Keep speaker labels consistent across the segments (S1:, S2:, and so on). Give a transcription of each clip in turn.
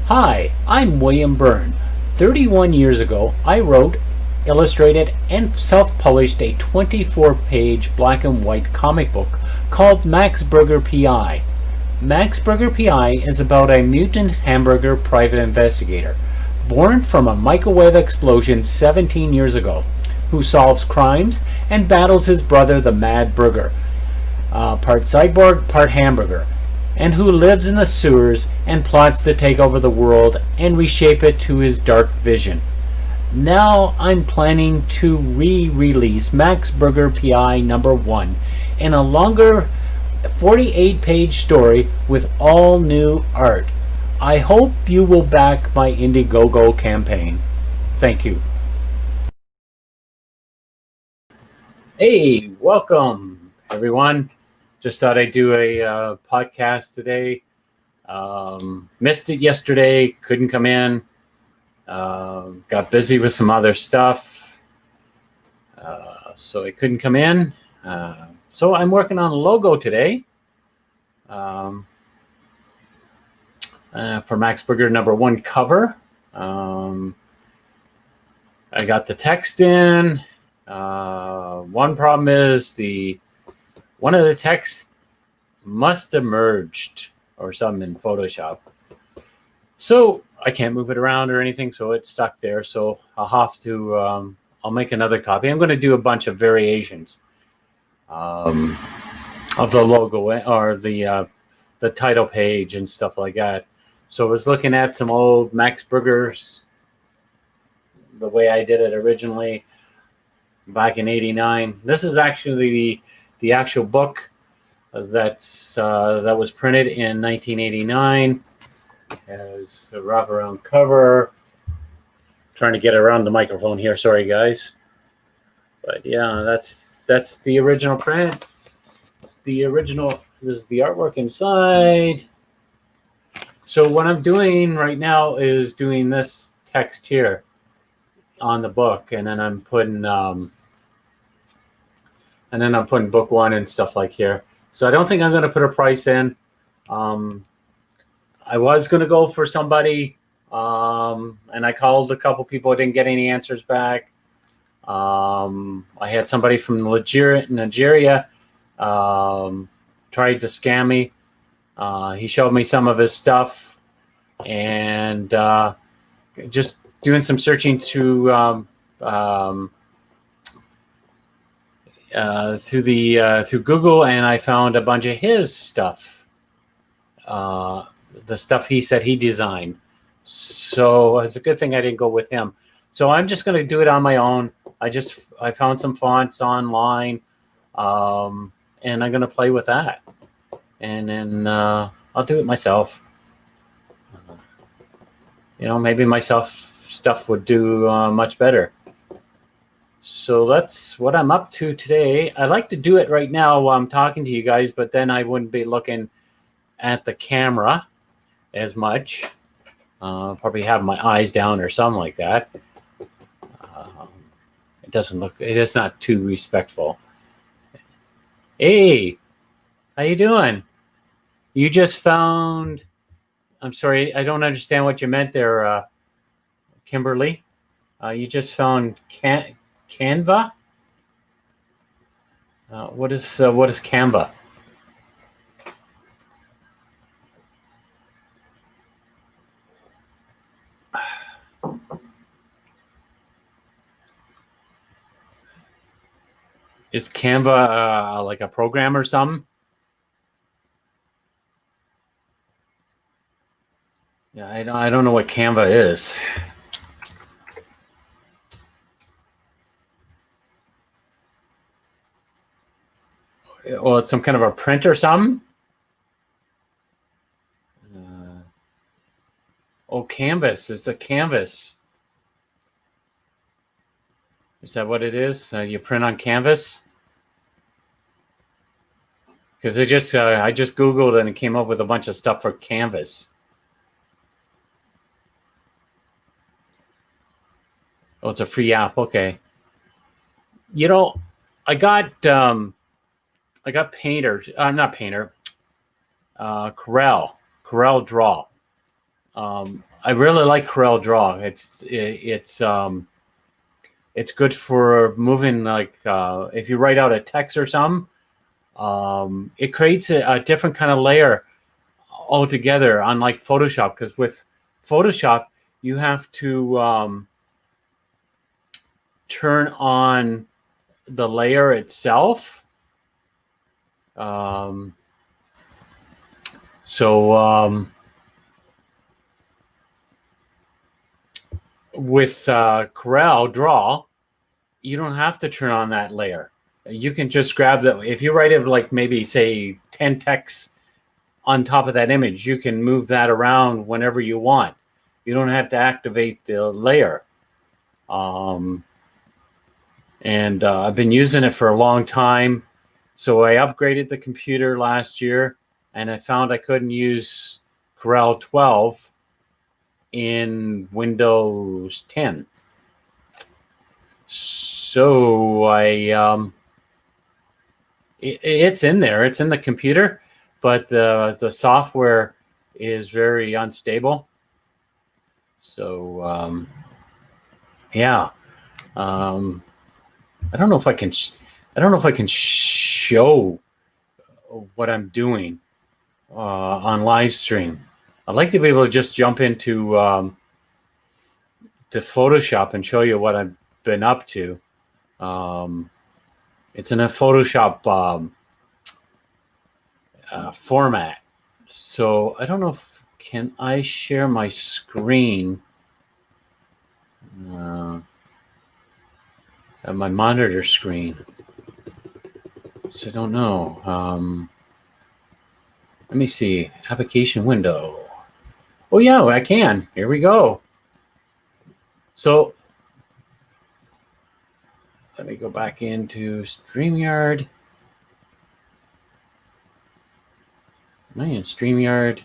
S1: Hi, I'm William Byrne. 31 years ago, I wrote, illustrated, and self published a 24-page black and white comic book called Max Burger P.I. Max Burger P.I. is about a mutant hamburger private investigator, born from a microwave explosion 17 years ago, who solves crimes and battles his brother, the Mad Burger, part cyborg, part hamburger, and who lives in the sewers and plots to take over the world and reshape it to his dark vision. Now I'm planning to re-release Max Burger PI number 1 in a longer 48-page story with all new art. I hope you will back my Indiegogo campaign. Thank you. Hey, welcome everyone. Just thought I'd do a podcast today. Missed it yesterday, couldn't come in. Got busy with some other stuff, so I couldn't come in. So I'm working on a logo today for Max Burger number 1 cover. I got the text in. One problem is one of the texts must have merged or something in Photoshop. So I can't move it around or anything, so it's stuck there. So I'll have to, I'll make another copy. I'm going to do a bunch of variations of the logo or the title page and stuff like that. So I was looking at some old Max Burgers, the way I did it originally back in '89. This is actually the actual book that was printed in 1989. Has a wraparound cover. Trying to get around the microphone here. Sorry, guys. But yeah, that's the original print. It's the original. This is the artwork inside. So what I'm doing right now is doing this text here on the book, and then I'm putting book 1 and stuff like here. So I don't think I'm going to put a price in. I was going to go for somebody, and I called a couple people. I didn't get any answers back. I had somebody from Nigeria tried to scam me. He showed me some of his stuff, and just doing some searching through Google, and I found a bunch of his stuff. The stuff he said he designed. So it's a good thing I didn't go with him. So I'm just going to do it on my own. I found some fonts online, and I'm going to play with that. And then I'll do it myself. Maybe myself stuff would do much better. So that's what I'm up to today. I like to do it right now while I'm talking to you guys, but then I wouldn't be looking at the camera as much. Probably have my eyes down or something like that. It is not too respectful. Hey, how you doing? You just found, I'm sorry, I don't understand what you meant there, Kimberly. You just found Canva? What is Canva? Is Canva like a program or something? Yeah, I don't know what Canva is. Well, it's some kind of a print or something. Canvas. It's a canvas. Is that what it is? You print on canvas? Because I just Googled and it came up with a bunch of stuff for canvas. Oh, it's a free app. Okay. I got Painter. Not Painter. Corel Draw. I really like Corel Draw. It's good for moving, like if you write out a text or something. It creates a different kind of layer altogether, unlike Photoshop, because with Photoshop you have to turn on the layer itself. With Corel Draw, you don't have to turn on that layer. You can just grab the, if you write it like maybe say 10 texts on top of that image, you can move that around whenever you want. You don't have to activate the layer. And I've been using it for a long time. So I upgraded the computer last year, and I found I couldn't use Corel 12 in Windows 10. So it's in there. It's in the computer, but the software is very unstable. So yeah, I don't know if I can. I don't know if I can show what I'm doing on live stream. I'd like to be able to just jump into to Photoshop and show you what I've been up to. It's in a Photoshop format. So I don't know if, can I share my screen? My monitor screen. So I don't know. Let me see. Application window. Oh yeah, I can. Here we go. So let me go back into StreamYard. Am I in StreamYard?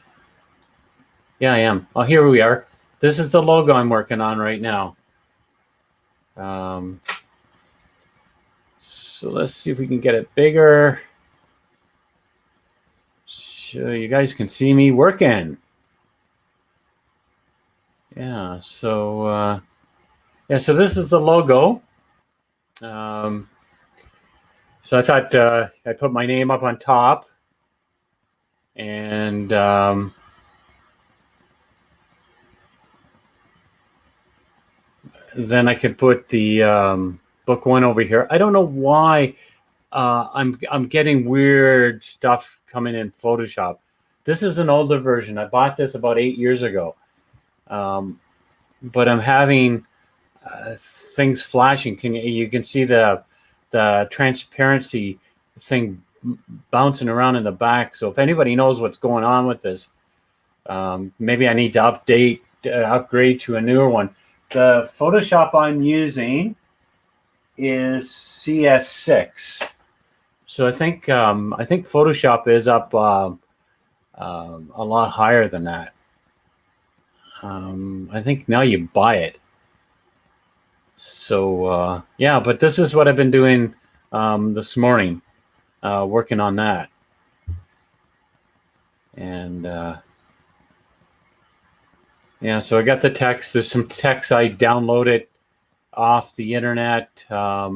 S1: Yeah, I am. Oh, here we are. This is the logo I'm working on right now. So let's see if we can get it bigger. So you guys can see me working. Yeah, so so this is the logo. So I thought I'd put my name up on top, and then I could put the book one over here. I don't know why I'm getting weird stuff coming in Photoshop. This is an older version. I bought this about 8 years ago, but I'm having things flashing. You can see the transparency thing bouncing around in the back. So if anybody knows what's going on with this, maybe I need to upgrade to a newer one. The Photoshop I'm using is CS6. So I think Photoshop is up a lot higher than that. I think now you buy it. So yeah, but this is what I've been doing this morning, working on that. And yeah, so I got the text. There's some text I downloaded off the internet. I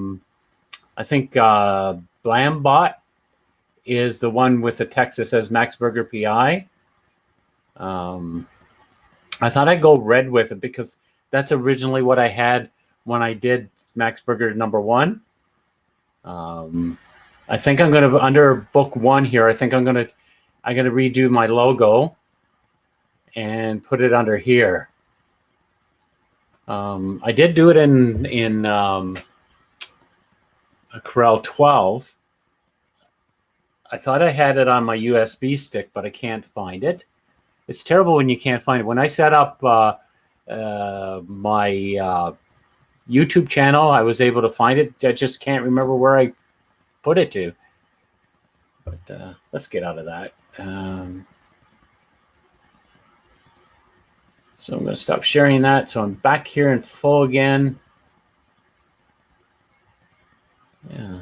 S1: think Blambot is the one with the text that says Max Burger PI. I thought I'd go red with it because that's originally what I had when I did Max Burger #1. I think I'm going to, under book one here, I think I'm going to redo my logo and put it under here. I did do it in a Corel 12. I thought I had it on my USB stick, but I can't find it. It's terrible when you can't find it. When I set up my YouTube channel, I was able to find it. I just can't remember where I put it to. But let's get out of that. So I'm going to stop sharing that. So I'm back here in full again. Yeah.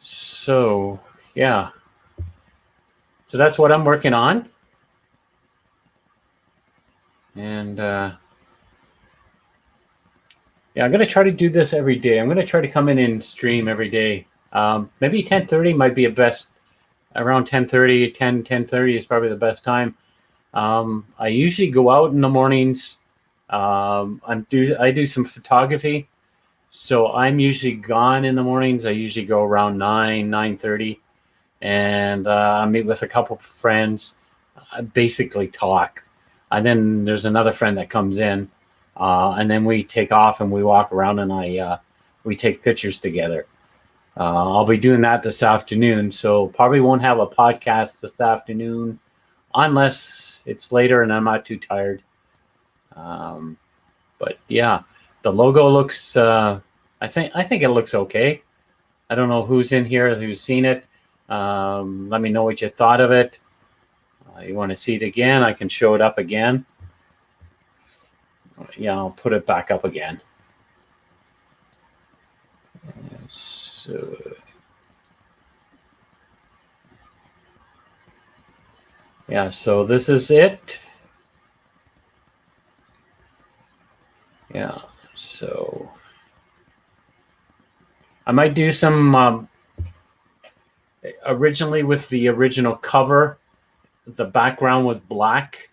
S1: So, yeah. So that's what I'm working on. And yeah, I'm going to try to do this every day. I'm going to try to come in and stream every day. Maybe 10:30 might be a best, around 10:30, 10:30 is probably the best time. I usually go out in the mornings. I do some photography, so I'm usually gone in the mornings. I usually go around 9:30, and I meet with a couple of friends. I basically talk, and then there's another friend that comes in, and then we take off and we walk around, and we take pictures together. I'll be doing that this afternoon, so probably won't have a podcast this afternoon unless it's later and I'm not too tired. But yeah, the logo looks. I think it looks okay. I don't know who's in here who's seen it. Let me know what you thought of it. You want to see it again? I can show it up again. Yeah, I'll put it back up again. So, yeah, so this is it. Yeah, so I might do some originally with the original cover, the background was black.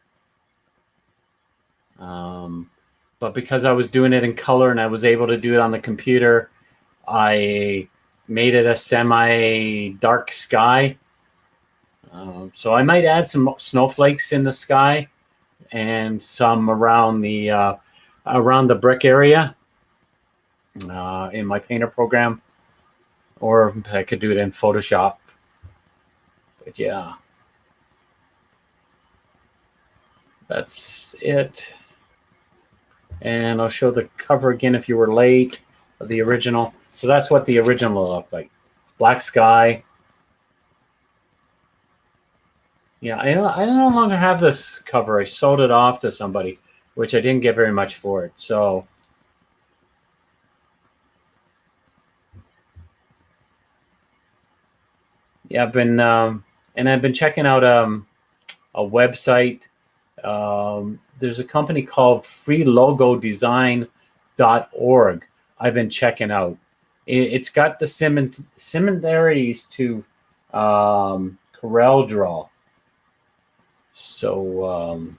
S1: But because I was doing it in color and I was able to do it on the computer, I made it a semi-dark sky. So I might add some snowflakes in the sky and some around the brick area in my painter program, or I could do it in Photoshop. But yeah, that's it. And I'll show the cover again if you were late of the original. So that's what the original looked like. Black sky. Yeah, I no longer have this cover. I sold it off to somebody, which I didn't get very much for it. So yeah, I've been checking out a website. There's a company called freelogodesign.org. I've been checking out. It's got the similarities to CorelDRAW. So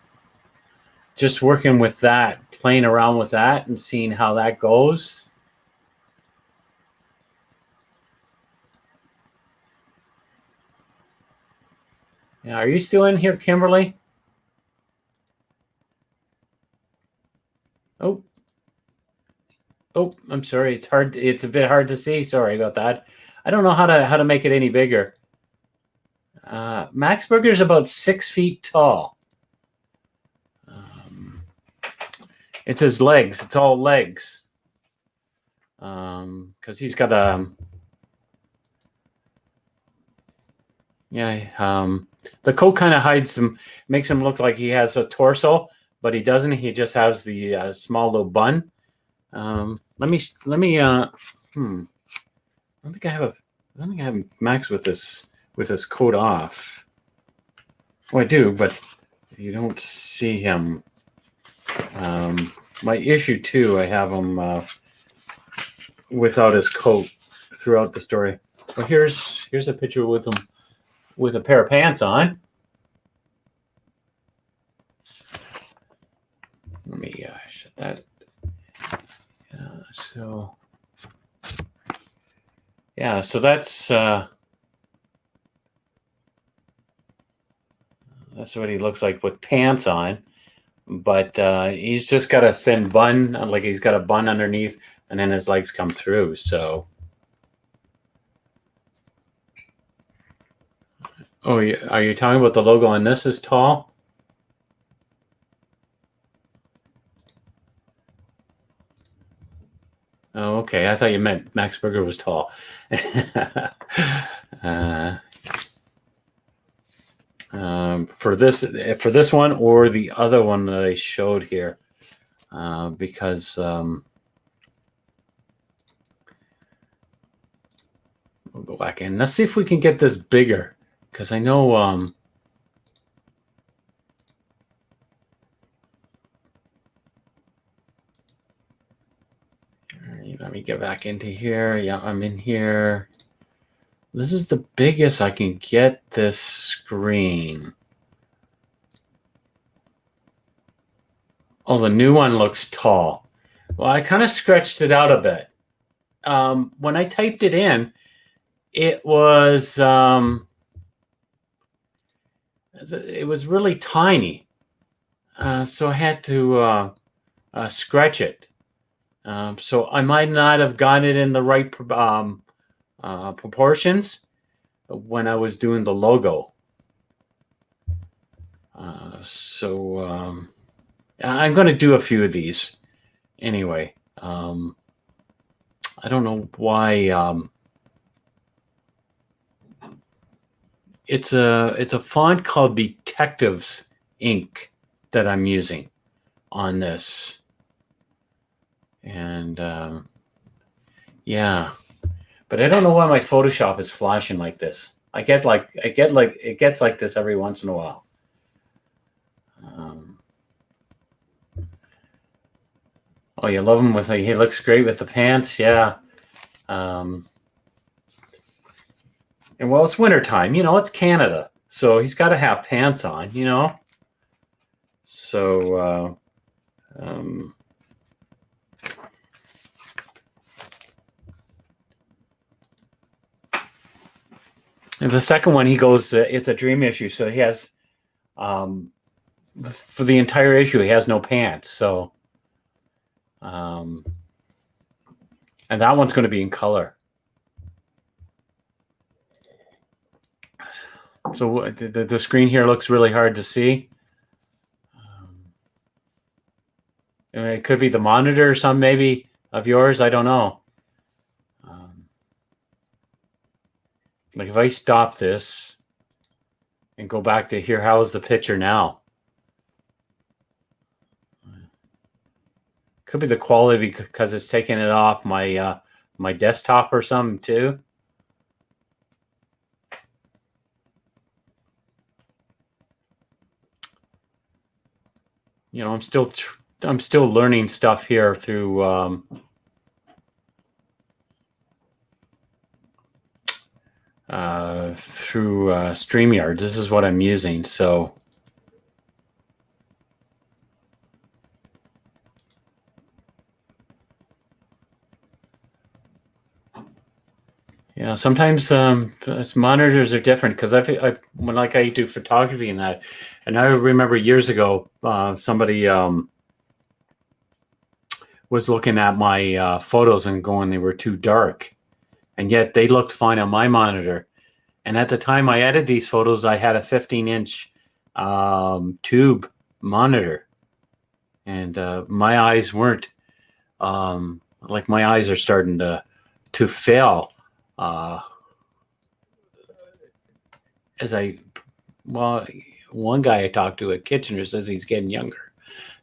S1: just working with that, playing around with that and seeing how that goes. Yeah, are you still in here, Kimberly? Oh, I'm sorry. It's hard. It's a bit hard to see. Sorry about that. I don't know how to make it any bigger. Max Burger is about 6 feet tall. It's his legs. It's all legs. Because he's got a the coat kind of hides him, makes him look like he has a torso, but he doesn't. He just has the small little bun. Let me. I don't think I have Max with this coat off. Well, I do, but you don't see him. My issue too, I have him without his coat throughout the story. But here's a picture with him with a pair of pants on. Let me shut that. So that's what he looks like with pants on. But he's just got a thin bun, like he's got a bun underneath, and then his legs come through. So, oh, are you talking about the logo on this is tall? Oh, okay. I thought you meant Max Burger was tall. For this one or the other one that I showed here, because we'll go back in. Let's see if we can get this bigger, because I know Let me get back into here. Yeah, I'm in here. This is the biggest I can get this screen. Oh, the new one looks tall. Well, I kind of stretched it out a bit. When I typed it in, it was really tiny. So I had to stretch it. So I might not have got it in the right proportions when I was doing the logo. So I'm going to do a few of these anyway. I don't know why. It's a font called Detectives Ink that I'm using on this, and yeah, but I don't know why my Photoshop is flashing like this. It gets like this every once in a while. Oh, you love him he looks great with the pants, yeah. And well, it's wintertime, it's Canada, so he's got to have pants on, So, the second one, he goes, it's a dream issue, so he has, for the entire issue, he has no pants, so, and that one's going to be in color. So the screen here looks really hard to see. It could be the monitor or some maybe of yours. I don't know. Like if I stop this and go back to here, how's the picture now? Could be the quality because it's taking it off my my desktop or something too. I'm still learning stuff here through StreamYard. This is what I'm using, so yeah. Sometimes monitors are different because when I do photography and that, and I remember years ago somebody was looking at my photos and going they were too dark, and yet they looked fine on my monitor. And at the time I edited these photos, I had a 15-inch tube monitor, and my eyes weren't like my eyes are starting to fail. One guy I talked to at Kitchener says he's getting younger.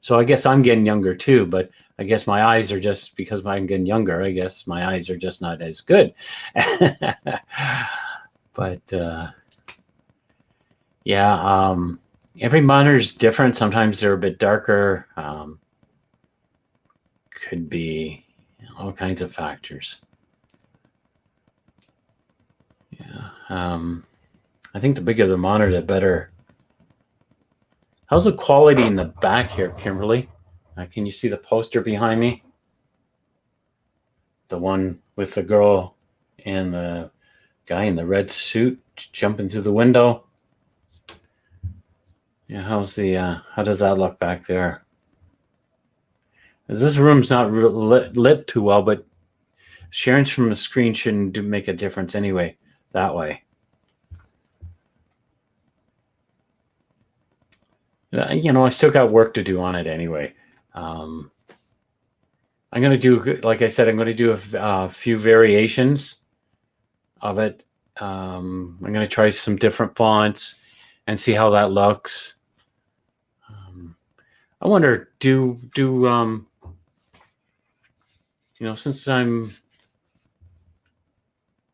S1: So I guess I'm getting younger too, but I guess my eyes are just, because I'm getting younger, I guess my eyes are just not as good. But yeah, every monitor is different. Sometimes they're a bit darker. Could be all kinds of factors. Yeah. I think the bigger the monitor, the better. How's the quality in the back here, Kimberly? Can you see the poster behind me? The one with the girl and the guy in the red suit jumping through the window. Yeah, how does that look back there? This room's not lit too well, but sharing from the screen shouldn't make a difference anyway, that way. I still got work to do on it anyway. I'm going to do, like I said, I'm going to do a few variations of it. I'm going to try some different fonts and see how that looks. I wonder, since I'm,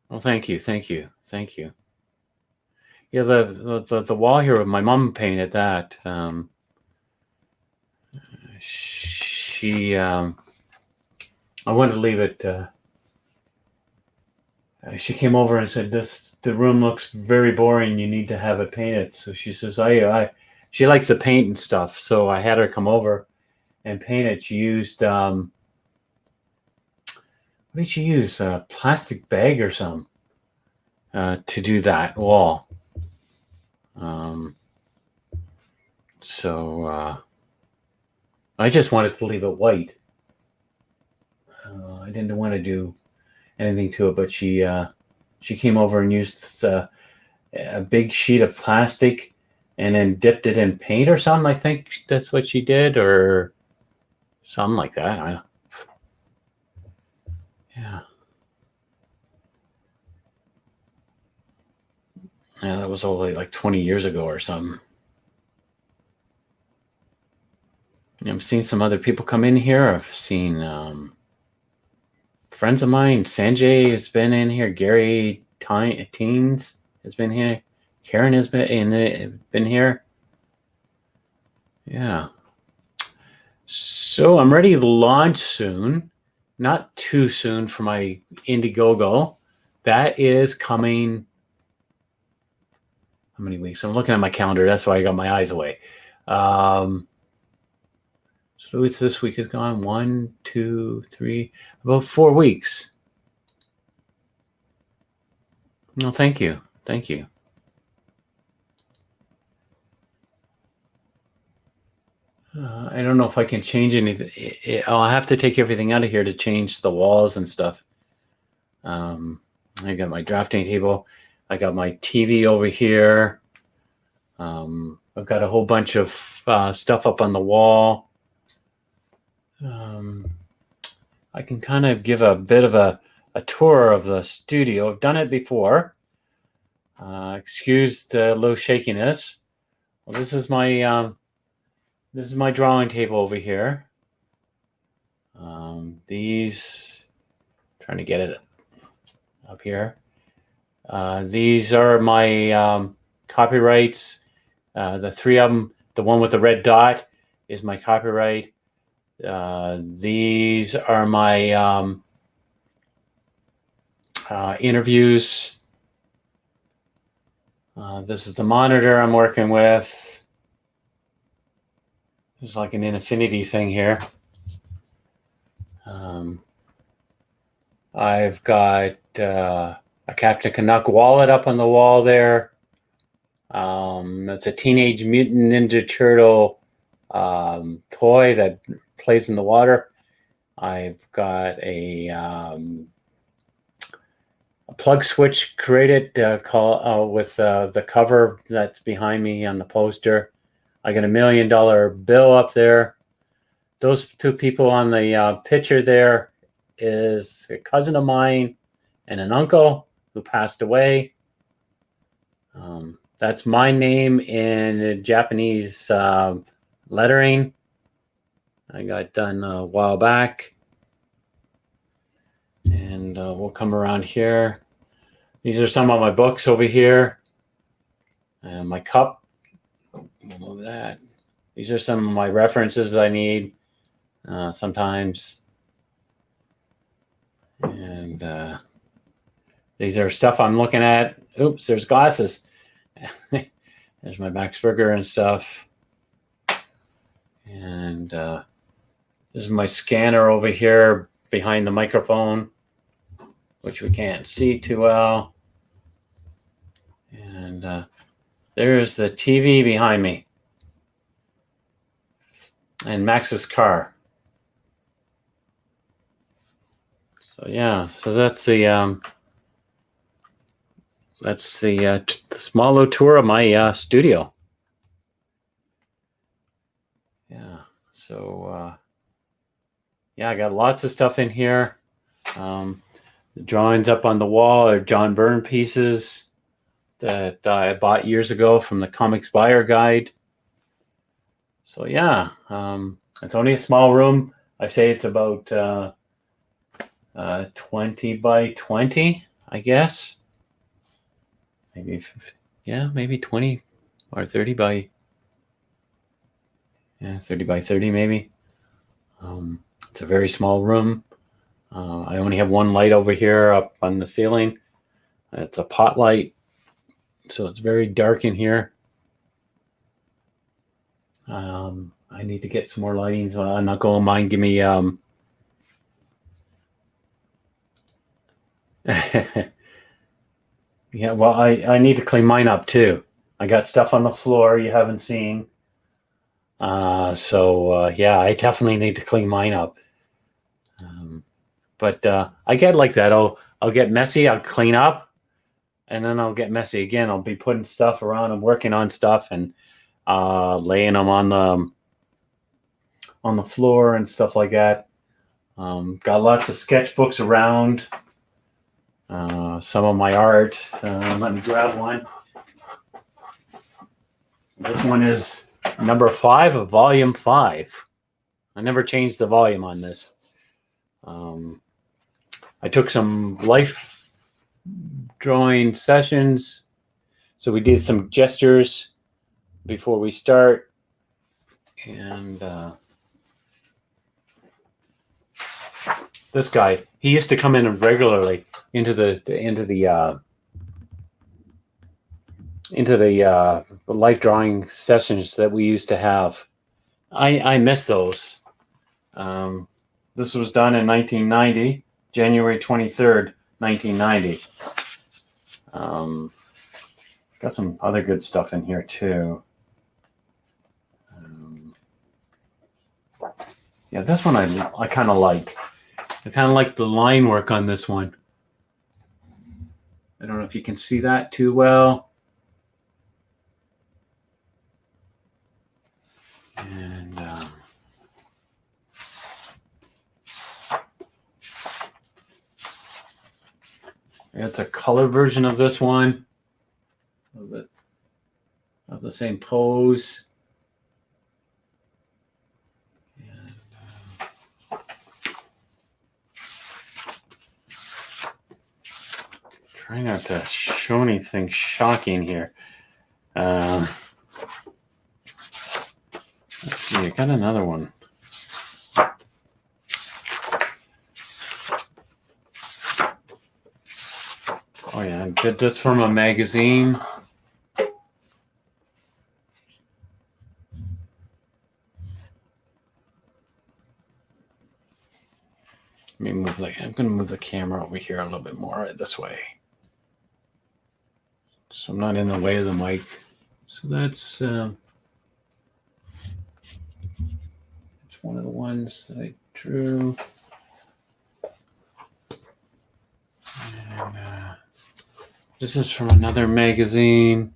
S1: well, thank you. Yeah, the wall here, my mom painted that. She I wanted to leave it. She came over and said, the room looks very boring. You need to have it painted." So she says, she likes to paint and stuff. So I had her come over and paint it. She used, what did she use? A plastic bag or something to do that wall. So I just wanted to leave it white. I didn't want to do anything to it, but she came over and used a big sheet of plastic and then dipped it in paint or something. I think that's what she did, or something like that. Yeah. Yeah, that was only like 20 years ago or something. I've seen some other people come in here. I've seen friends of mine. Sanjay has been in here. Gary Teens has been here. Karen has been here. Yeah. So I'm ready to launch soon. Not too soon for my Indiegogo. That is coming. How many weeks? I'm looking at my calendar. That's why I got my eyes away. So it's this week is gone. 1, 2, 3, about 4 weeks. No, thank you. Thank you. I don't know if I can change anything. I'll have to take everything out of here to change the walls and stuff. I got my drafting table. I got my TV over here. I've got a whole bunch of stuff up on the wall. I can kind of give a bit of a tour of the studio. I've done it before. Excuse the low shakiness. Well, this is my drawing table over here. Trying to get it up here. These are my copyrights. The 3 of them. The one with the red dot is my copyright. These are my interviews. This is the monitor I'm working with. There's like an infinity thing here. I've got a Captain Canuck wallet up on the wall there. That's a Teenage Mutant Ninja Turtle toy that plays in the water. I've got a plug switch created with the cover that's behind me on the poster. I got $1 million bill up there. Those 2 people on the picture there is a cousin of mine and an uncle who passed away. That's my name in Japanese lettering. I got done a while back. And we'll come around here. These are some of my books over here. And my cup. We'll move that. These are some of my references I need sometimes. And these are stuff I'm looking at. Oops, there's glasses. There's my Max Burger and stuff. And this is my scanner over here behind the microphone, which we can't see too well. And there's the TV behind me. And Max's car. So yeah, so that's the small little tour of my studio. Yeah, so yeah, I got lots of stuff in here. The drawings up on the wall are John Byrne pieces that I bought years ago from the Comics Buyer Guide. So yeah, it's only a small room. I say it's about 20 by 20, I guess. Maybe 20 or 30 by 30 by 30 maybe. It's a very small room. I only have one light over here up on the ceiling. It's a pot light, so it's very dark in here. I need to get some more lighting, so I'm not going to mind. Give me yeah, well, I need to clean mine up too. I got stuff on the floor you haven't seen. So yeah, I definitely need to clean mine up. But I get like that. I'll get messy, I'll clean up, and then I'll get messy again. I'll be putting stuff around and working on stuff and laying them on the floor and stuff like that. Got lots of sketchbooks around. Some of my art. Let me grab one. This one is number 5 of volume 5. I never changed the volume on this. I took some life drawing sessions. So we did some gestures before we start. And this guy, he used to come in regularly into the life drawing sessions that we used to have. I miss those. This was done in 1990, January 23rd, 1990. Got some other good stuff in here too. Yeah, this one I kind of like. I kind of like the line work on this one. I don't know if you can see that too well. And it's a color version of this one. A little bit of the same pose. Try not to show anything shocking here. Let's see, I got another one. Oh yeah, I did this from a magazine. Let me move I'm going to move the camera over here a little bit more this way, so I'm not in the way of the mic. So that's one of the ones that I drew. And this is from another magazine.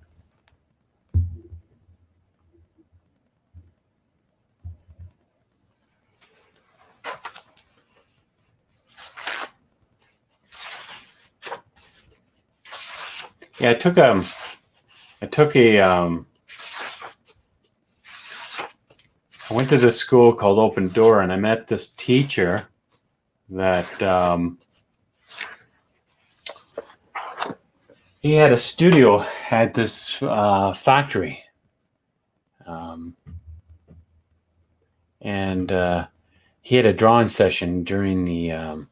S1: Yeah, I went to this school called Open Door, and I met this teacher that he had a studio at this factory. And he had a drawing session during the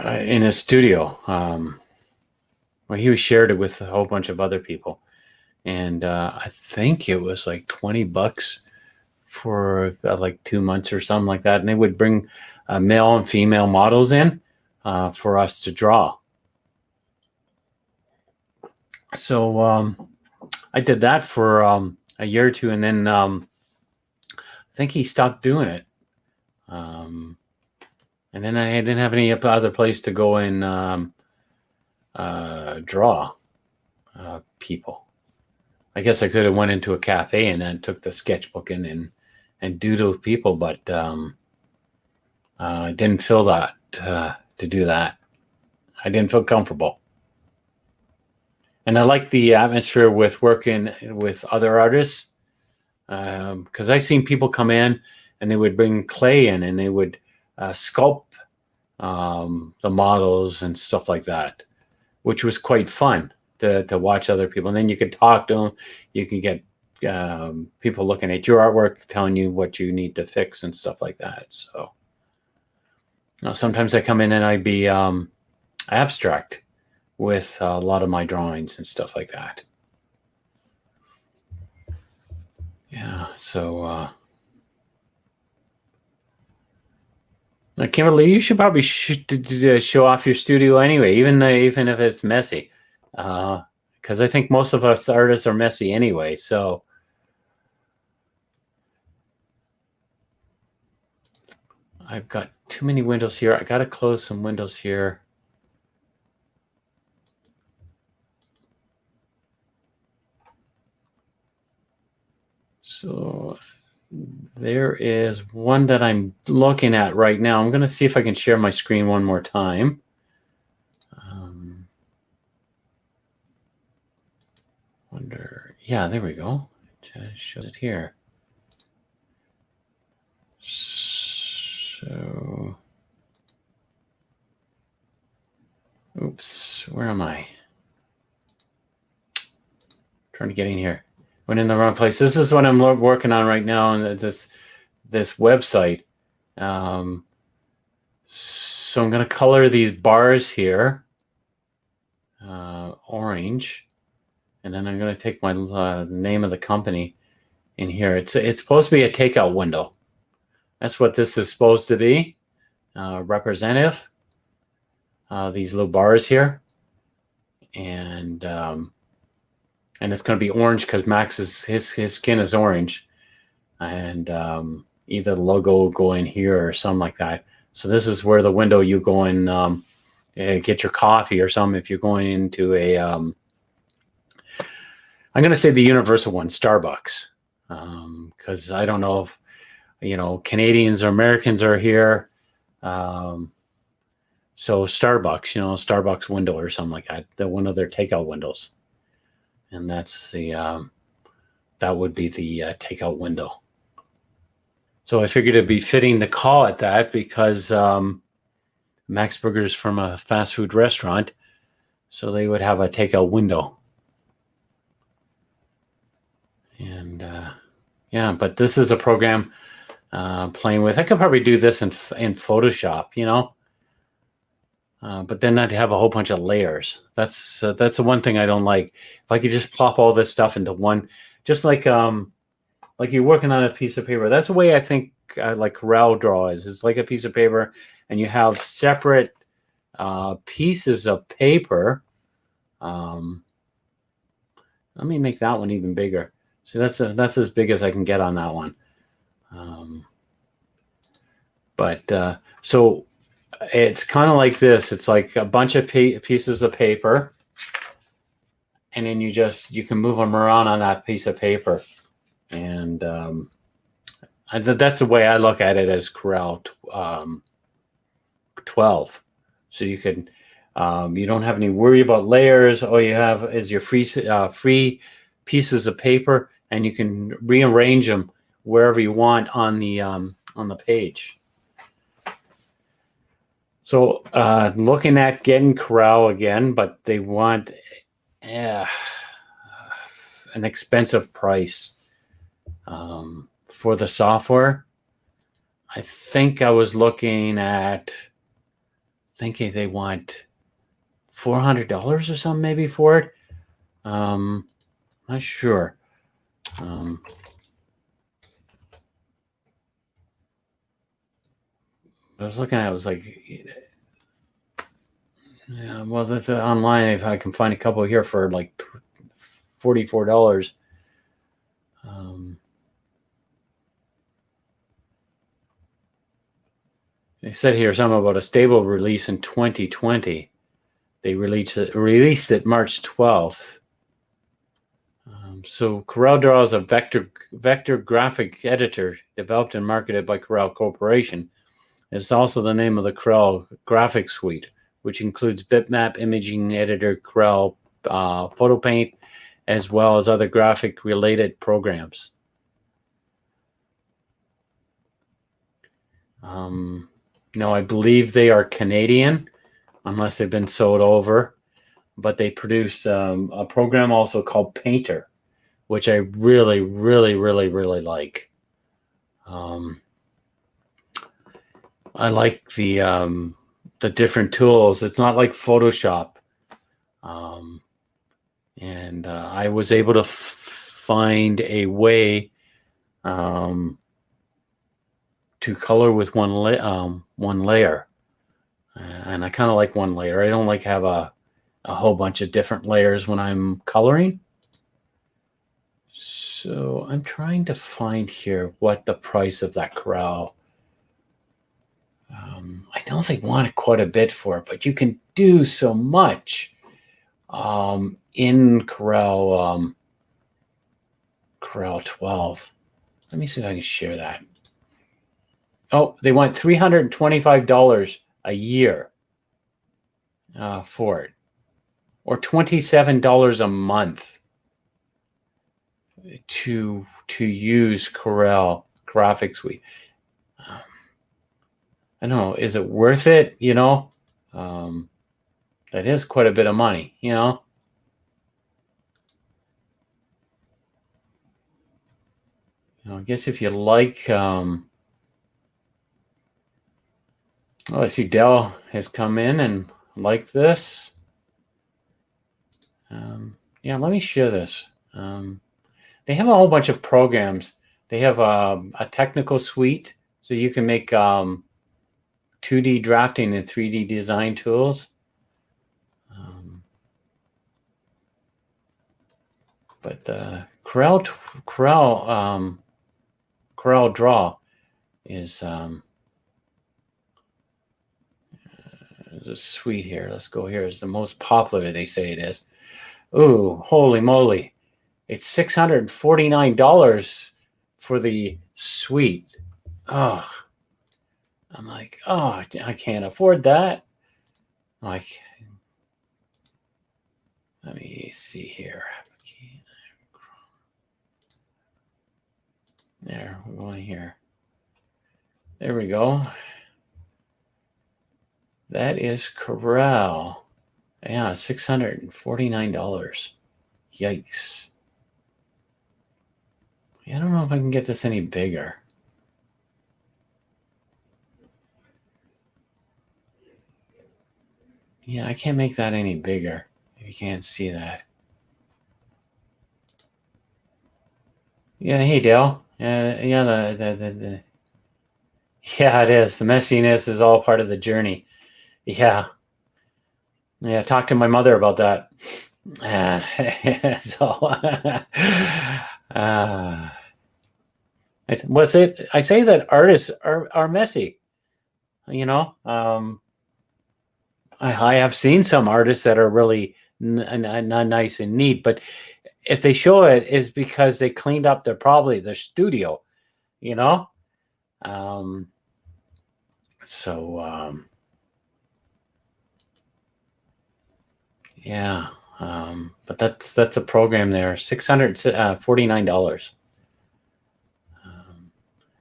S1: in his studio. Well, he shared it with a whole bunch of other people. And I think it was like $20 for like 2 months or something like that. And they would bring male and female models in for us to draw. So I did that for a year or two, and then I think he stopped doing it. And then I didn't have any other place to go and draw people. I guess I could have went into a cafe and then took the sketchbook in and doodled people, but I didn't feel that to do that. I didn't feel comfortable. And I like the atmosphere with working with other artists, because I seen people come in and they would bring clay in and they would sculpt the models and stuff like that, which was quite fun to watch other people. And then you could talk to them, you can get people looking at your artwork, telling you what you need to fix and stuff like that. So sometimes I come in and I'd be abstract with a lot of my drawings and stuff like that. Yeah, so Kimberly, you should probably show off your studio anyway, even if it's messy, because I think most of us artists are messy anyway. So I've got too many windows here. I got to close some windows here. So there is one that I'm looking at right now. I'm going to see if I can share my screen one more time. Wonder, yeah, there we go. Just shows it here. So, oops, where am I? Trying to get in here. Went in the wrong place. This is what I'm working on right now on this website. So I'm going to color these bars here orange, and then I'm going to take my name of the company in here. It's supposed to be a takeout window. That's what this is supposed to be. Representative. These little bars here, and it's going to be orange because Max his skin is orange, and either the logo will go in here or something like that. So this is where the window you go and get your coffee or something if you're going into a I'm going to say the universal one, Starbucks, because I don't know if Canadians or Americans are here. So Starbucks, Starbucks window or something like that, one of their takeout windows. And that's that would be the takeout window. So I figured it'd be fitting to call it that because Max Burger is from a fast food restaurant, so they would have a takeout window. And yeah, but this is a program playing with. I could probably do this in Photoshop, but then I'd have a whole bunch of layers. That's the one thing I don't like. If I could just plop all this stuff into one, just like you're working on a piece of paper. That's the way I think like CorelDRAW is. It's like a piece of paper, and you have separate pieces of paper. Let me make that one even bigger. See, that's as big as I can get on that one. So it's kind of like this. It's like a bunch of pieces of paper, and then you can move them around on that piece of paper. And that's the way I look at it as Corel 12. So you can you don't have any worry about layers. All you have is your free pieces of paper, and you can rearrange them wherever you want on the page. So looking at getting Corel again, but they want an expensive price for the software. I think I was looking at thinking they want $400 or something maybe for it. Not sure. I was looking at it, was like, yeah, well, that's online. If I can find a couple here for like $44. They said here something about a stable release in 2020. They released it March 12th. So CorelDRAW is a vector graphic editor developed and marketed by Corel Corporation. It's also the name of the Corel graphic suite, which includes Bitmap, Imaging Editor, Corel PhotoPaint, as well as other graphic-related programs. No, I believe they are Canadian, unless they've been sold over. But they produce a program also called Painter, which I really, really, really, really like. I like the different tools. It's not like Photoshop. And I was able to find a way to color with one layer. And I kind of like one layer. I don't like have a whole bunch of different layers when I'm coloring. So I'm trying to find here what the price of that Corel. I know they wanted quite a bit for it, but you can do so much in Corel 12. Let me see if I can share that. Oh, they want $325 a year for it, or $27 a month to use Corel Graphics Suite. I don't know, is it worth it? That is quite a bit of money, I guess if you like, I see Dell has come in and like this. Yeah, let me share this. They have a whole bunch of programs. They have a technical suite, so you can make 2D drafting and 3D design tools. But Corel Draw is a suite here. Let's go here. It's the most popular, they say it is. Ooh, holy moly. It's $649 for the suite. Oh, I'm like, oh, I can't afford that. Like, let me see here. There, we're going here. There we go. That is Corel. Yeah, $649. Yikes. I don't know if I can get this any bigger. Yeah, I can't make that any bigger. You can't see that. Yeah, hey Dale. Yeah, yeah, it is. The messiness is all part of the journey. Yeah. Yeah, talk to my mother about that. I say that artists are messy. I have seen some artists that are really nice and neat, but if they show it, it's because they cleaned up their studio, yeah, but that's a program there, $649.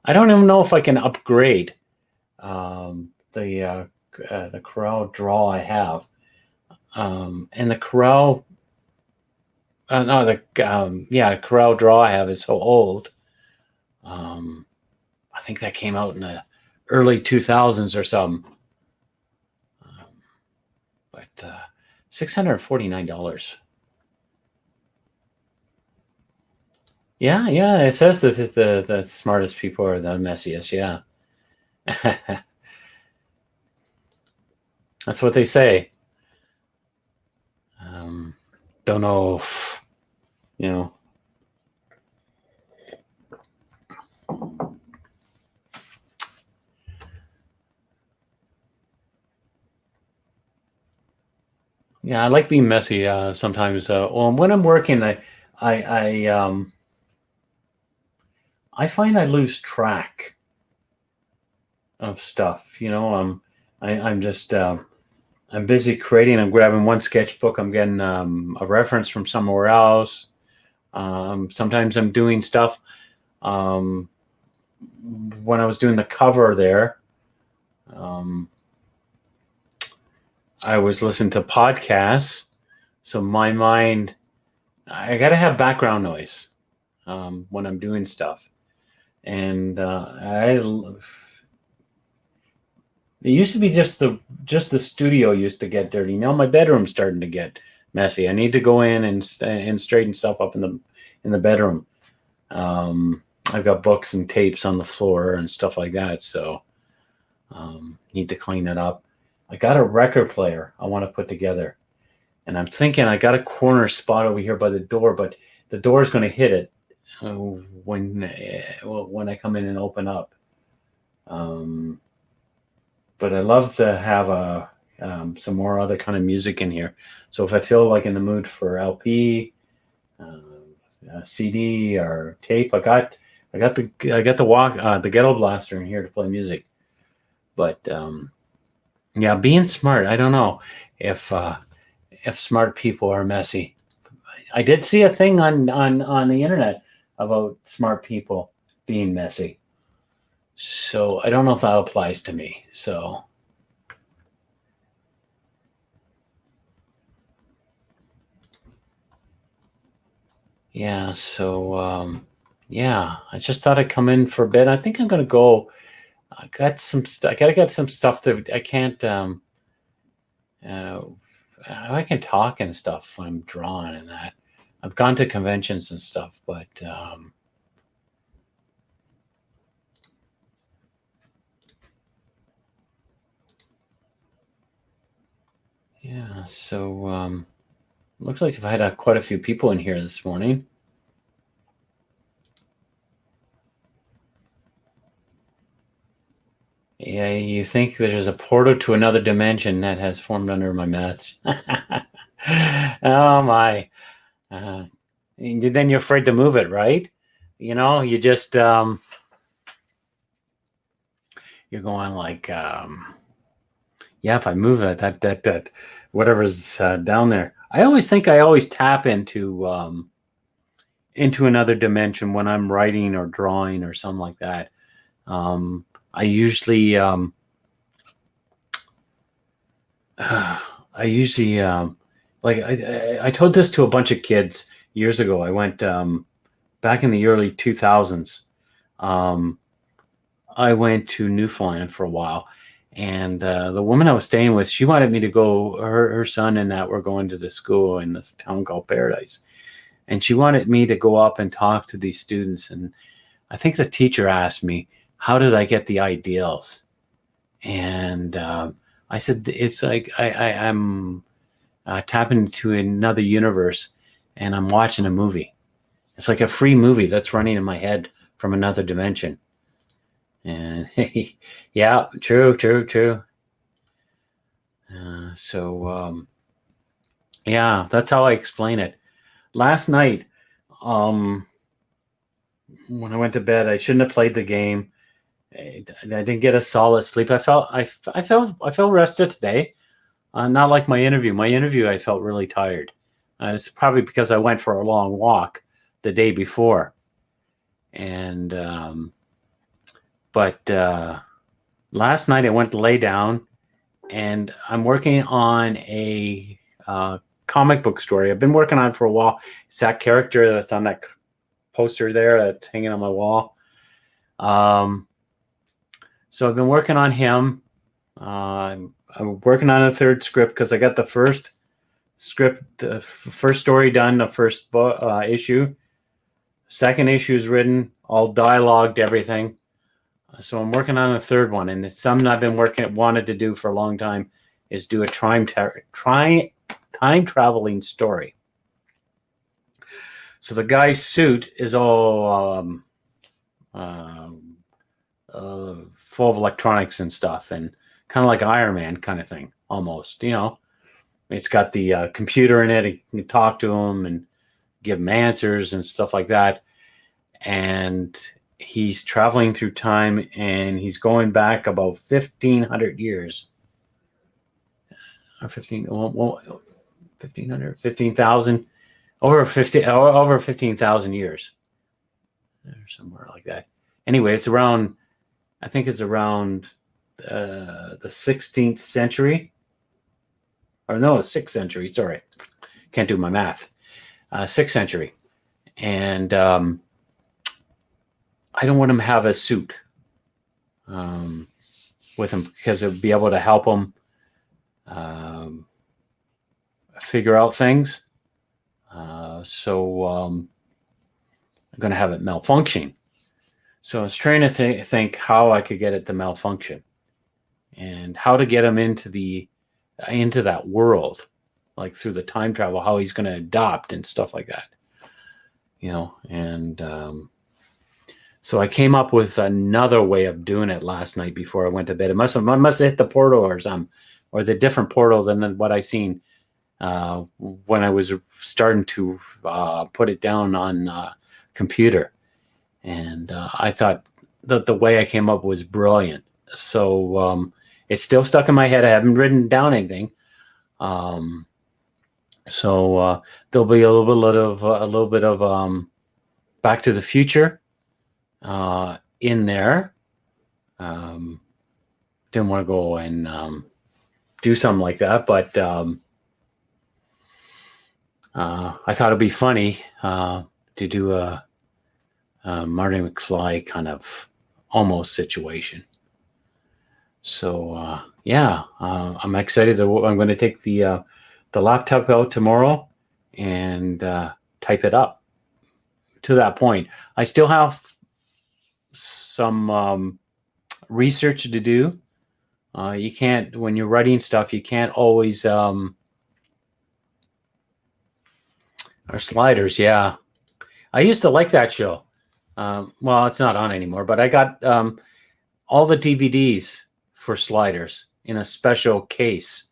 S1: I don't even know if I can upgrade the Corel Draw I have, and the Corel. The Corel Draw I have is so old. I think that came out in the early 2000s or something. But $649. Yeah, it says that the smartest people are the messiest. Yeah. That's what they say. Don't know if, Yeah, I like being messy sometimes. When I'm working, I find I lose track of stuff. I'm just I'm busy creating. I'm grabbing one sketchbook. I'm getting a reference from somewhere else. Sometimes I'm doing stuff. When I was doing the cover there, I was listening to podcasts. So my mind, I got to have background noise. when I'm doing stuff. And it used to be just the studio used to get dirty. Now my bedroom's starting to get messy. I need to go in and straighten stuff up in the bedroom. I've got books and tapes on the floor and stuff like that, so need to clean it up. I got a record player I want to put together, and I'm thinking I got a corner spot over here by the door, but the door is going to hit it when I come in and open up. But I love to have some more other kind of music in here. So if I feel like in the mood for LP, CD, or tape, I got the Ghetto Blaster in here to play music. But yeah, being smart. I don't know if smart people are messy. I did see a thing on the internet about smart people being messy. So I don't know if that applies to me. So yeah, so yeah, I just thought I'd come in for a bit. I think I'm gonna go. I got some. I gotta get some stuff that I can't. I can talk and stuff when I'm drawing and that. I've gone to conventions and stuff, but yeah. So looks like I've had quite a few people in here this morning. Yeah, you think there's a portal to another dimension that has formed under my math. Oh my. Then you're afraid to move it, right? You just you're going like yeah, if I move it, that whatever's down there. I always think I always tap into another dimension when I'm writing or drawing or something like that. I usually like I told this to a bunch of kids years ago. I went back in the early 2000s. I went to Newfoundland for a while, and the woman I was staying with, she wanted me to go. Her son and that were going to the school in this town called Paradise, and she wanted me to go up and talk to these students. And I think the teacher asked me, how did I get the ideals? And I said, it's like I'm tapping into another universe and I'm watching a movie. It's like a free movie that's running in my head from another dimension. And yeah, true. So yeah, that's how I explain it. Last night, when I went to bed, I shouldn't have played the game. I didn't get a solid sleep. I felt rested today. Not like my interview. My interview, I felt really tired. It's probably because I went for a long walk the day before. And but last night I went to lay down, and I'm working on a comic book story. I've been working on it for a while. It's that character that's on that poster there that's hanging on my wall. So I've been working on him. I'm working on a third script because I got the first script, first story done, the first issue. Second issue is written, all dialogued, everything. So I'm working on a third one, and it's something I've been wanted to do for a long time, is do a time traveling story. So the guy's suit is all full of electronics and stuff, and kind of like Iron Man kind of thing, almost. It's got the computer in it. You can talk to him and give him answers and stuff like that. And he's traveling through time, and he's going back about 1,500 years. Or 1,500, 15,000, over 15,000 years, or somewhere like that. Anyway, it's around. I think it's around the 16th century, or no, the 6th century. Sorry, can't do my math. 6th century, and I don't want him to have a suit with him because it would be able to help him figure out things. So I'm going to have it malfunction. So I was trying to think how I could get it to malfunction and how to get him into that world, like through the time travel, how he's going to adopt and stuff like that, and so I came up with another way of doing it last night before I went to bed. I must have hit the portal or the different portal than what I seen when I was starting to put it down on computer. And I thought that the way I came up was brilliant. So it's still stuck in my head. I haven't written down anything. So there'll be a little bit of Back to the Future in there. Didn't want to go and do something like that, but I thought it'd be funny to do a Marty McFly kind of almost situation. So I'm excited. I'm going to take the laptop out tomorrow and type it up. To that point, I still have some research to do. You can't, when you're writing stuff, you can't always or Sliders. Yeah, I used to like that show. Well, it's not on anymore, but I got all the DVDs for Sliders in a special case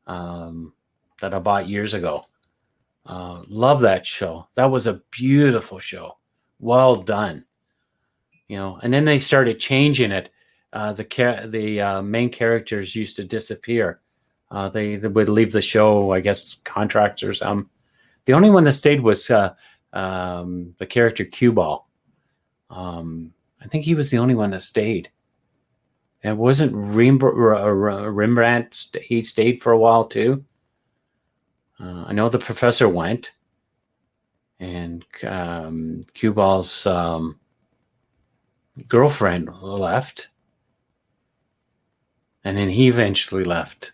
S1: that I bought years ago. Love that show. That was a beautiful show. Well done. And then they started changing it. The main characters used to disappear. They would leave the show, I guess, contracts or something. The only one that stayed was the character Cue Ball. I think he was the only one that stayed. And wasn't Rembrandt? He stayed for a while too. I know the professor went, and Cue Ball's girlfriend left, and then he eventually left.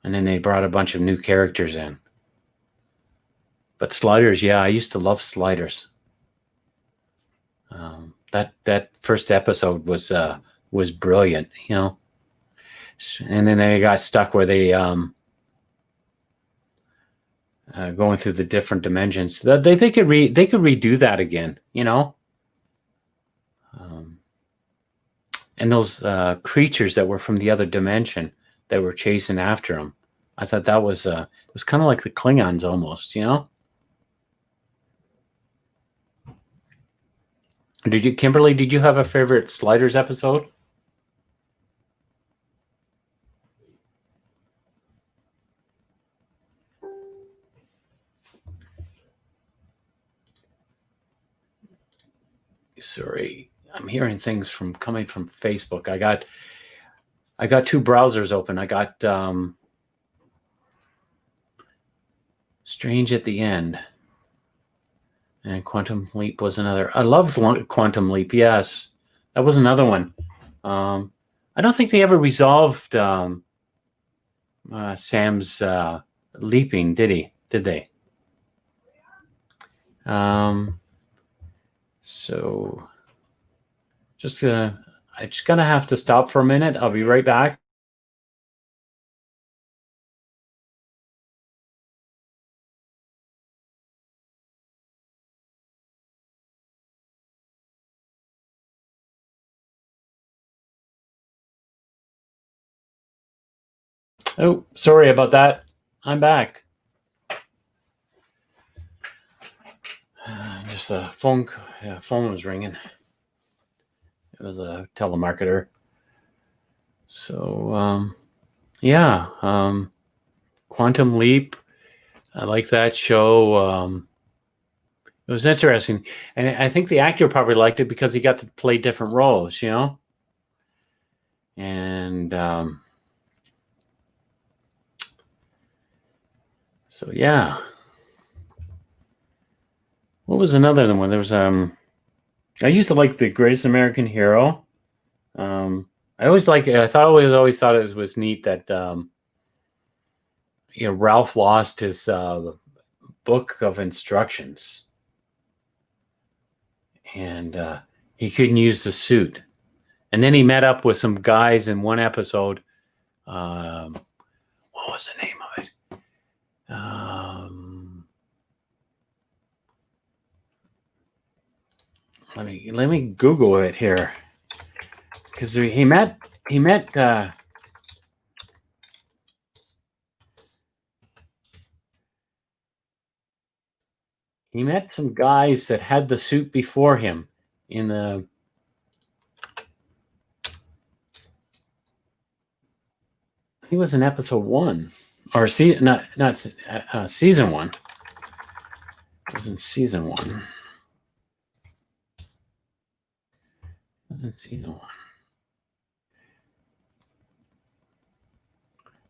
S1: And then they brought a bunch of new characters in. But Sliders, yeah, I used to love Sliders. That first episode was brilliant, And then they got stuck where they going through the different dimensions. They could redo that again, And those creatures that were from the other dimension that were chasing after him. I thought that was it was kind of like the Klingons almost, Kimberly, did you have a favorite Sliders episode? Sorry, I'm hearing things coming from Facebook. I got two browsers open. I got Strange at the End, and Quantum Leap was another. I loved Quantum Leap. Yes, that was another one. I don't think they ever resolved Sam's leaping, did he? Did they? So I just gonna have to stop for a minute. I'll be right back. Oh, sorry about that. I'm back. Just the phone was ringing. It was a telemarketer. So, Quantum Leap. I like that show. It was interesting. And I think the actor probably liked it because he got to play different roles, And so, yeah. What was another one? There was I used to like the Greatest American Hero. I always liked it. I always thought it was neat that Ralph lost his book of instructions, and he couldn't use the suit. And then he met up with some guys in one episode. What was the name of it? Let me Google it here, because he met some guys that had the suit before him in the. He was in episode 1, or not season 1. It was in season 1. It was in season 1.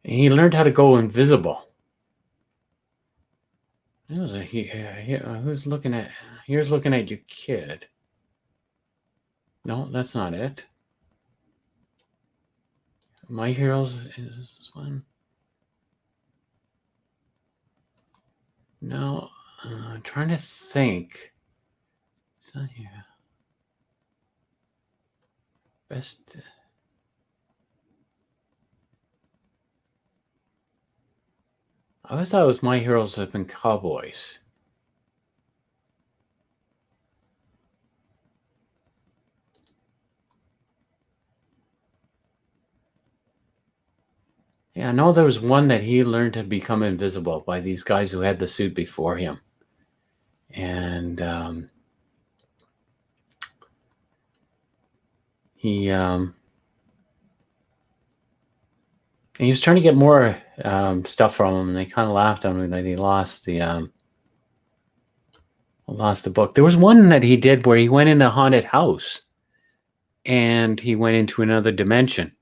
S1: And he learned how to go invisible. Who's looking at? Here's looking at your kid. No, that's not it. My Heroes is this one. No, I'm trying to think. It's not here. Best. I always thought it was My Heroes Have Been Cowboys. Yeah, I know there was one that he learned to become invisible by these guys who had the suit before him. And he was trying to get more stuff from him, and they kind of laughed at him that he lost the book. There was one that he did where he went in a haunted house, and he went into another dimension.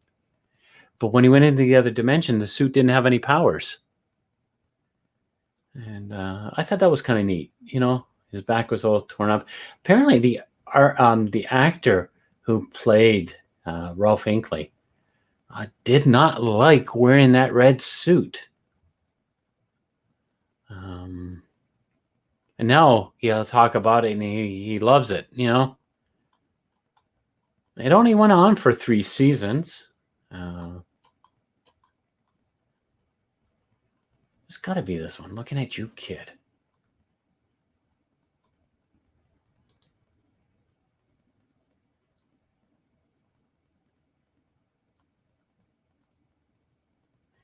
S1: But when he went into the other dimension, the suit didn't have any powers. And I thought that was kind of neat. His back was all torn up. Apparently, the actor who played Ralph Inkley did not like wearing that red suit. And now he'll talk about it, and he loves it. It only went on for 3 seasons. It's got to be this one. Looking at you, kid.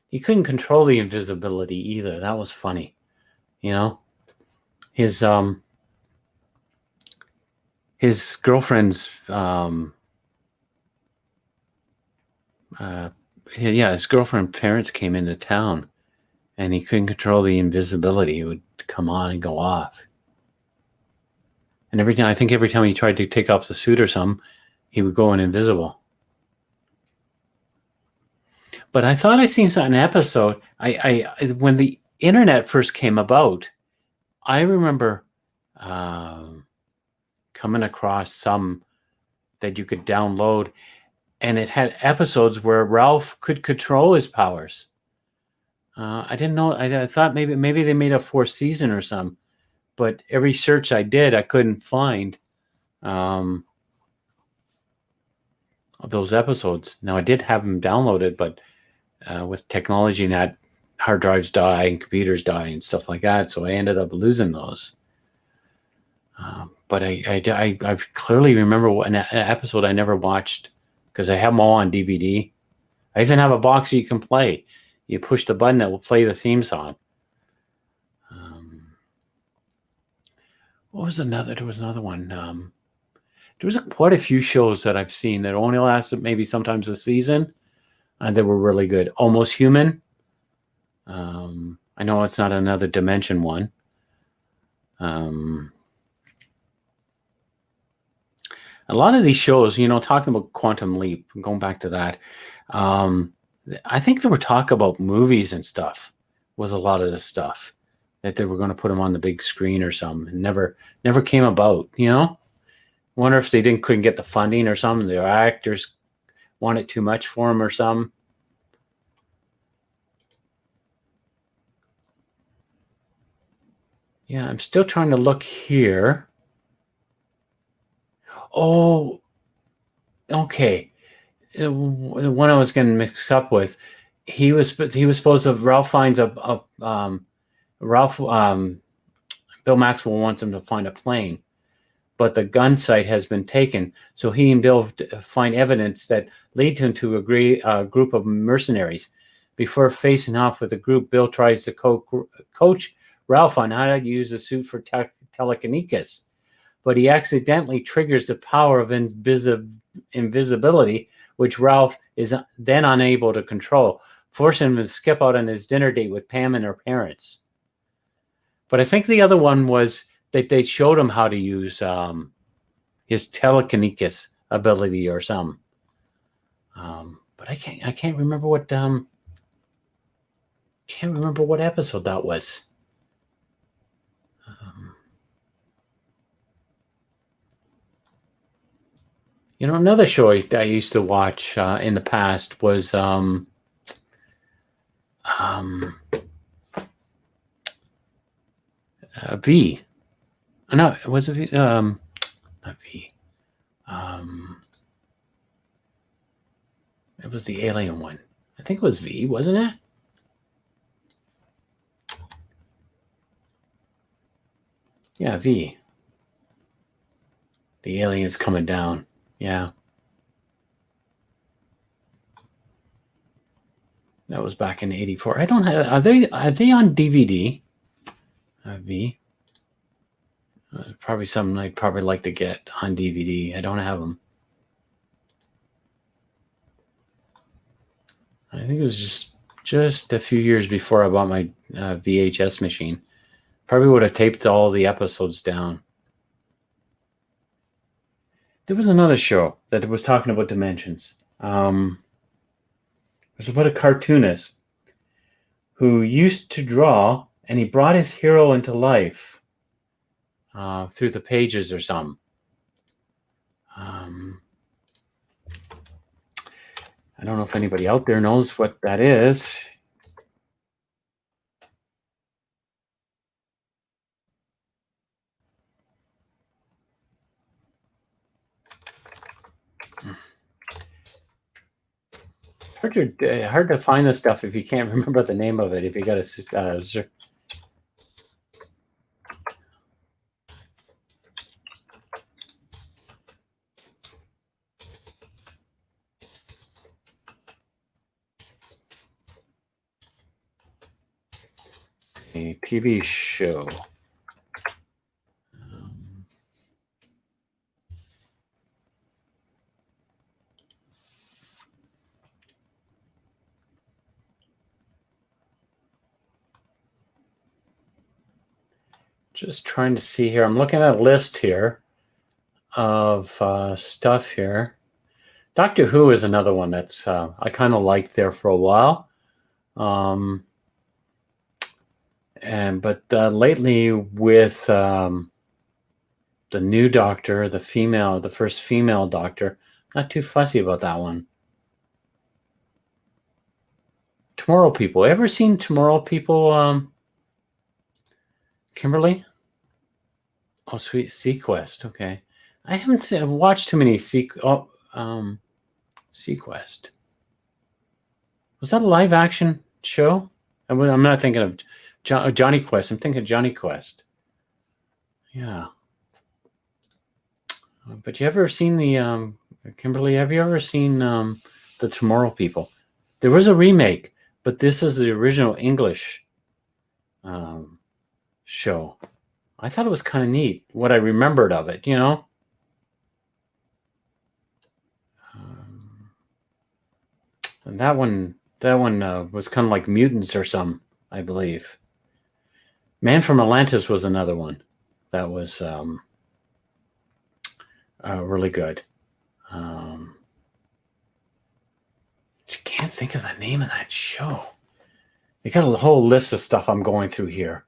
S1: He couldn't control the invisibility either. That was funny. His girlfriend's his girlfriend's parents came into town, and he couldn't control the invisibility. It would come on and go off. And every time he tried to take off the suit or something, he would go invisible. But I thought I seen an episode. I when the internet first came about, I remember coming across some that you could download, and it had episodes where Ralph could control his powers. I didn't know. I thought maybe they made a 4th season or something, but every search I did, I couldn't find those episodes. Now I did have them downloaded, but with technology and that, hard drives die and computers die and stuff like that, so I ended up losing those. But I clearly remember an episode I never watched because I have them all on DVD. I even have a box you can play. You push the button, that will play the theme song. What was another? There was another one. There was quite a few shows that I've seen that only lasted maybe sometimes a season. They were really good. Almost Human. I know it's not another dimension one. A lot of these shows, talking about Quantum Leap, going back to that, I think there were talk about movies and stuff was a lot of the stuff that they were going to put them on the big screen or something. It never came about, Wonder if they couldn't get the funding or something. The actors wanted too much for them or something. Yeah, I'm still trying to look here. Oh, okay. The one I was getting mixed up with, he was supposed to. Ralph finds Bill Maxwell wants him to find a plane, but the gun site has been taken. So he and Bill find evidence that leads him to a group of mercenaries. Before facing off with the group, Bill tries to coach Ralph on how to use the suit for telekinesis, but he accidentally triggers the power of invisibility, which Ralph is then unable to control, forcing him to skip out on his dinner date with Pam and her parents. But I think the other one was that they showed him how to use his telekinesis ability or something. But I can't remember what episode that was. Another show I used to watch in the past was V. No, was it V? Not V. It was the alien one. I think it was V, wasn't it? Yeah, V. The aliens coming down. Yeah. That was back in '84. I don't have. Are they on DVD? V. Probably something I'd probably like to get on DVD. I don't have them. I think it was just a few years before I bought my VHS machine. Probably would have taped all the episodes down. There was another show that was talking about dimensions. It was about a cartoonist who used to draw, and he brought his hero into life through the pages or something. I don't know if anybody out there knows what that is. Hard to find this stuff if you can't remember the name of it. If you got to a TV show. Just trying to see here. I'm looking at a list here of stuff here. Doctor Who is another one that's I kind of liked there for a while. But lately with the new Doctor, the first female Doctor, not too fussy about that one. Tomorrow People. Ever seen Tomorrow People, Kimberly? Oh, sweet. Sequest. Okay. I haven't watched too many Sequest. Was that a live action show? I'm not thinking of Johnny Quest. I'm thinking of Johnny Quest. Yeah. But you ever seen the Kimberly? Have you ever seen the Tomorrow People? There was a remake, but this is the original English show. I thought it was kind of neat. What I remembered of it, and that one was kind of like mutants or some, I believe. Man from Atlantis was another one that was really good. I can't think of the name of that show. You got a whole list of stuff I'm going through here.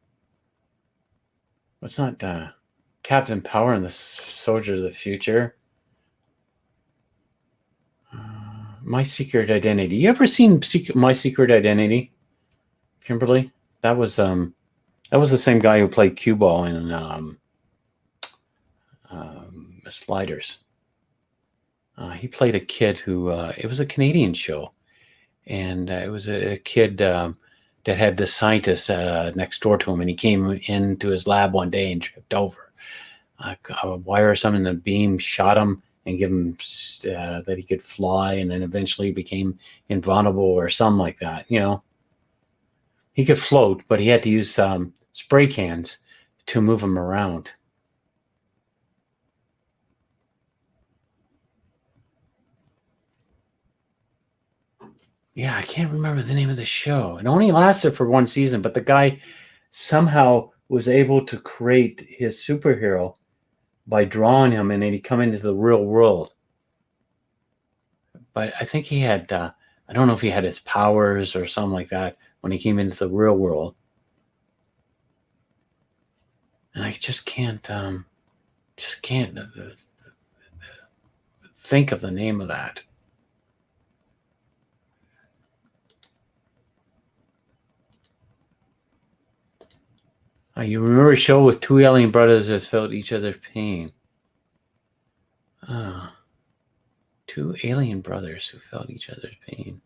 S1: It's not Captain Power and the Soldier of the Future. My Secret Identity. You ever seen My Secret Identity, Kimberly? That was the same guy who played cue ball in Sliders. He played a kid who it was a Canadian show, and it was a kid that had the scientist next door to him, and he came into his lab one day and tripped over a wire or something. The beam shot him and gave him that he could fly, and then eventually became invulnerable or something like that. You know, he could float, but he had to use spray cans to move him around. Yeah, I can't remember the name of the show. It only lasted for one season, but the guy somehow was able to create his superhero by drawing him, and then he'd come into the real world. But I think he had, I don't know if he had his powers or something like that when he came into the real world. And I just can't think of the name of that. You remember a show with two alien brothers that felt each other's pain. Two alien brothers who felt each other's pain.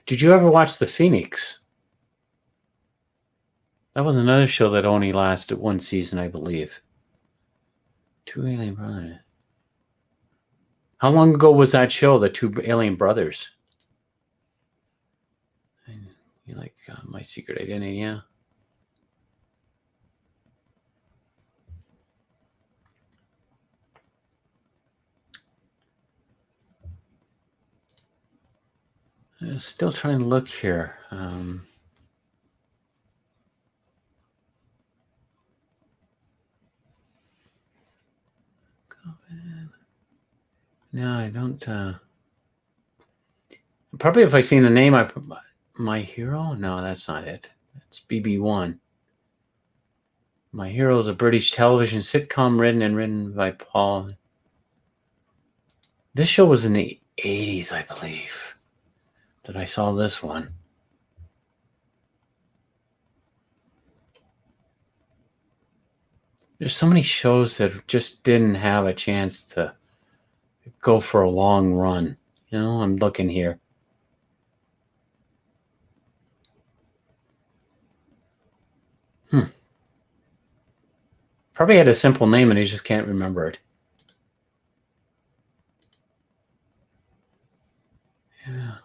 S1: Did you ever watch The Phoenix? That was another show that only lasted one season, I believe. Two alien brothers. How long ago was that show, The Two Alien Brothers? You like My Secret Identity, yeah? I'm still trying to look here. No, I don't. Probably if I seen the name, I put My Hero. No, that's not it. It's BB1. My Hero is a British television sitcom written by Paul. This show was in the 80s, I believe, that I saw this one. There's so many shows that just didn't have a chance to go for a long run. You know, I'm looking here. Probably had a simple name and I just can't remember it. Yeah.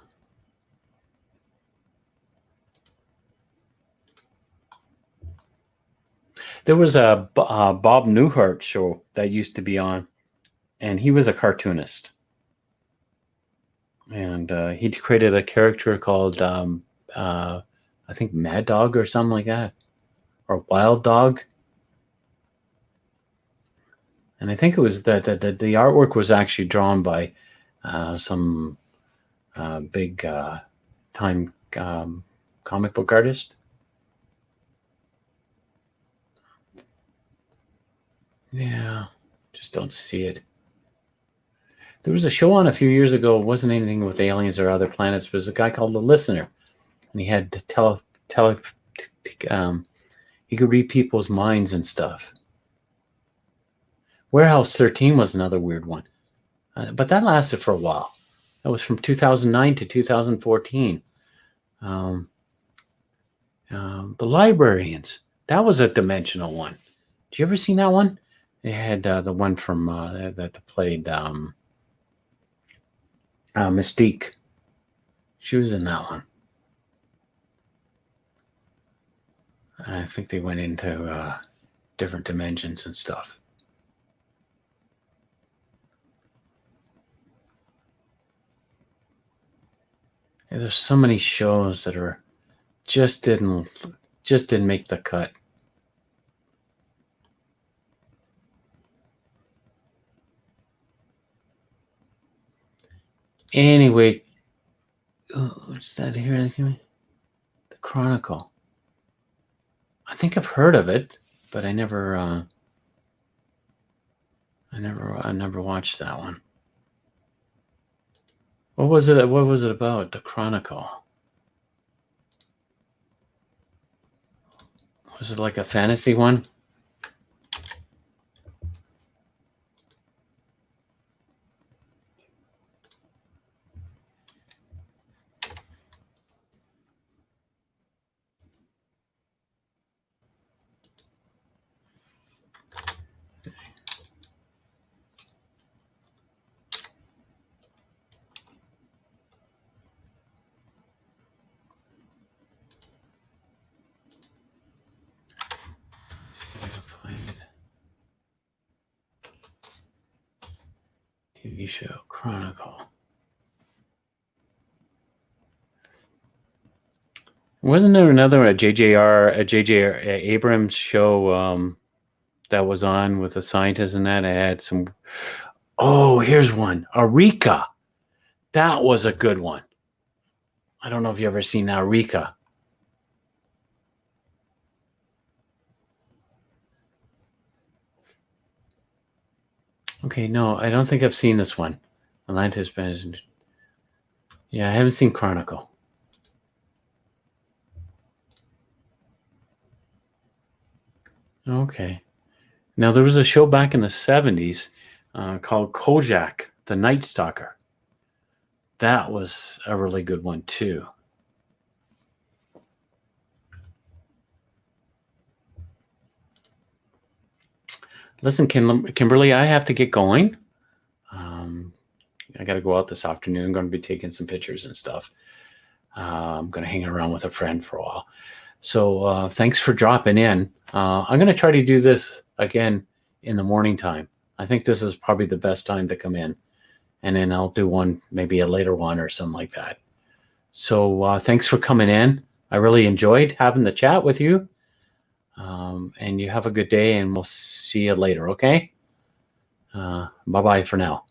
S1: There was a Bob Newhart show that used to be on, and he was a cartoonist. And he created a character called, I think, Mad Dog or something like that, or Wild Dog. And I think it was that the artwork was actually drawn by some big time comic book artist. Yeah, just don't see it. There was a show on a few years ago. It wasn't anything with aliens or other planets. But it was a guy called The Listener, and he had he could read people's minds and stuff. Warehouse 13 was another weird one, but that lasted for a while. That was from 2009 to 2014. The Librarians. That was a dimensional one. Did you ever see that one? It had the one from that played Mystique. She was in that one. I think they went into different dimensions and stuff. Yeah, there's so many shows that are just didn't make the cut. Anyway, what's that here? The Chronicle. I think I've heard of it. but I never watched that one. What was it about? The Chronicle. Was it like a fantasy one? See if I can find it. TV show Chronicle. Wasn't there another J.J. Abrams show that was on with the scientists and that? I had some. Oh, here's one. Eureka. That was a good one. I don't know if you ever seen Eureka. Okay, no, I don't think I've seen this one. Atlantis. Yeah, I haven't seen Chronicle. Okay. Now, there was a show back in the 70s called Kojak, the Night Stalker. That was a really good one, too. Listen, Kimberly, I have to get going. I got to go out this afternoon. I'm going to be taking some pictures and stuff. I'm going to hang around with a friend for a while. So thanks for dropping in. I'm going to try to do this again in the morning time. I think this is probably the best time to come in. And then I'll do one, maybe a later one or something like that. So thanks for coming in. I really enjoyed having the chat with you. And you have a good day, and we'll see you later, okay? Bye-bye for now.